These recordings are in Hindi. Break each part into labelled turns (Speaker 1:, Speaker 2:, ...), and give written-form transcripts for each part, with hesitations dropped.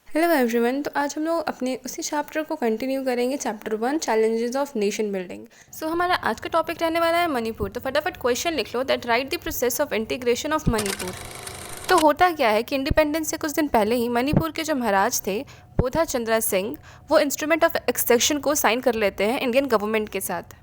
Speaker 1: Hello everyone. तो आज हम लोग अपने उसी चैप्टर को कंटिन्यू करेंगे, chapter 1 challenges of nation building. So हमारा आज का टॉपिक रहने वाला है मणिपुर। तो फटाफट क्वेश्चन लिख लो that write the process of integration of Manipur. तो होता क्या है कि इंडिपेंडेंस से कुछ दिन पहले ही मणिपुर के जो महाराज थे बोधा चंद्रा सिंह, वो इंस्ट्रूमेंट ऑफ एक्सटेंशन को साइन कर लेते हैं इंडियन गवर्नमेंट के साथ।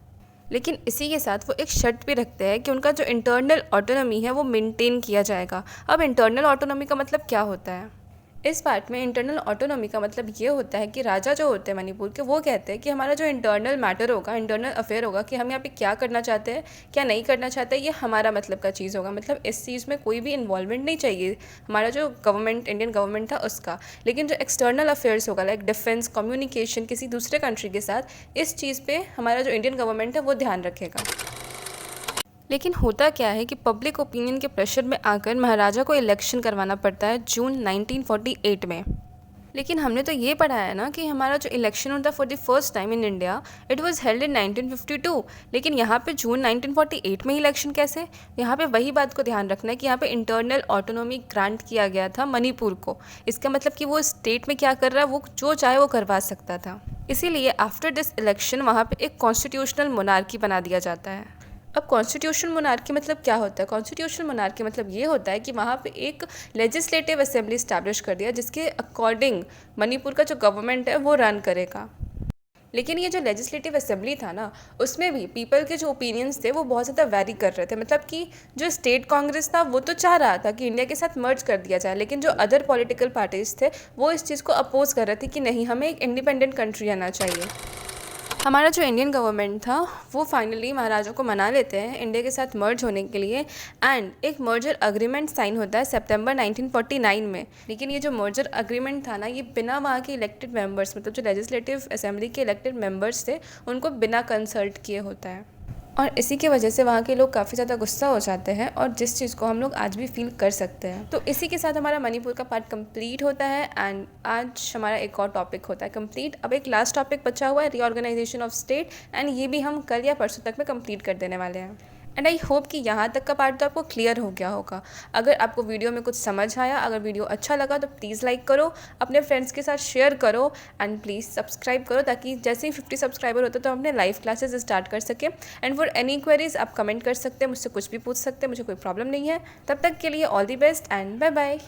Speaker 1: लेकिन इसी के साथ वो एक शर्त भी रखते हैं कि उनका जो इंटरनल ऑटोनॉमी है वो मेंटेन किया जाएगा। अब इंटरनल ऑटोनॉमी का मतलब क्या होता है? इस पार्ट में इंटरनल ऑटोनॉमी का मतलब ये होता है कि राजा जो होते हैं मणिपुर के, वो कहते हैं कि हमारा जो इंटरनल मैटर होगा, इंटरनल अफेयर होगा, कि हम यहाँ पे क्या करना चाहते हैं, क्या नहीं करना चाहते, ये हमारा मतलब का चीज़ होगा। मतलब इस चीज़ में कोई भी इन्वॉल्वमेंट नहीं चाहिए हमारा जो गवर्नमेंट, इंडियन गवर्नमेंट था उसका। लेकिन जो एक्सटर्नल अफेयर्स होगा लाइक डिफेंस, कम्युनिकेशन किसी दूसरे कंट्री के साथ, इस चीज़ पर हमारा जो इंडियन गवर्नमेंट है वो ध्यान रखेगा। लेकिन होता क्या है कि पब्लिक ओपिनियन के प्रेशर में आकर महाराजा को इलेक्शन करवाना पड़ता है जून 1948 में। लेकिन हमने तो ये पढ़ा है ना कि हमारा जो इलेक्शन होता है for the first time in India, it was held in 1952। लेकिन यहाँ पे जून 1948 में ही इलेक्शन कैसे? यहाँ पे वही बात को ध्यान रखना है कि यहाँ पे इंटरनल ऑटोनॉमी ग्रांट किया गया था मणिपुर को। इसका मतलब कि वो स्टेट में क्या कर रहा है, वो जो चाहे वो करवा सकता था। इसीलिए आफ्टर दिस इलेक्शन वहाँ पे एक कॉन्स्टिट्यूशनल मोनार्की बना दिया जाता है। अब कॉन्स्टिट्यूशनल मोनार्की मतलब क्या होता है? कॉन्स्टिट्यूशनल मोनार्की मतलब ये होता है कि वहाँ पे एक लेजिस्लेटिव असेंबली स्टैब्लिश कर दिया जिसके अकॉर्डिंग मणिपुर का जो गवर्नमेंट है वो रन करेगा। लेकिन ये जो लेजिस्लेटिव असेंबली था ना, उसमें भी पीपल के जो ओपिनियंस थे वो बहुत ज़्यादा वैरी कर रहे थे। मतलब कि जो स्टेट कांग्रेस था वो तो चाह रहा था कि इंडिया के साथ मर्ज कर दिया जाए, लेकिन जो अदर पॉलिटिकल पार्टीज थे वो इस चीज़ को अपोज कर रहे थे कि नहीं, हमें एक इंडिपेंडेंट कंट्री आना चाहिए। हमारा जो इंडियन गवर्नमेंट था वो फाइनली महाराजा को मना लेते हैं इंडिया के साथ मर्ज होने के लिए, एंड एक मर्जर अग्रीमेंट साइन होता है सितंबर 1949 में। लेकिन ये जो मर्जर अग्रीमेंट था ना, ये बिना वहाँ के इलेक्टेड मेंबर्स, मतलब जो लेजिस्लेटिव असेंबली के इलेक्टेड मेंबर्स थे, उनको बिना कंसल्ट किए होता है। और इसी की वजह से वहाँ के लोग काफ़ी ज़्यादा गुस्सा हो जाते हैं, और जिस चीज़ को हम लोग आज भी फील कर सकते हैं। तो इसी के साथ हमारा मणिपुर का पार्ट कंप्लीट होता है, एंड आज हमारा एक और टॉपिक होता है कंप्लीट। अब एक लास्ट टॉपिक बचा हुआ है, रीऑर्गेनाइजेशन ऑफ स्टेट, एंड ये भी हम कल या परसों तक में कंप्लीट कर देने वाले हैं। एंड आई होप कि यहाँ तक का पार्ट तो आपको क्लियर हो गया होगा। अगर आपको वीडियो में कुछ समझ आया, अगर वीडियो अच्छा लगा तो प्लीज़ लाइक करो, अपने फ्रेंड्स के साथ शेयर करो, एंड प्लीज़ सब्सक्राइब करो, ताकि जैसे ही 50 सब्सक्राइबर होते तो हम अपने लाइव क्लासेस स्टार्ट कर सकें। एंड फॉर एनी क्वेरीज आप कमेंट कर सकते हैं, मुझसे कुछ भी पूछ सकते हैं, मुझे कोई प्रॉब्लम नहीं है। तब तक के लिए all the best and bye bye.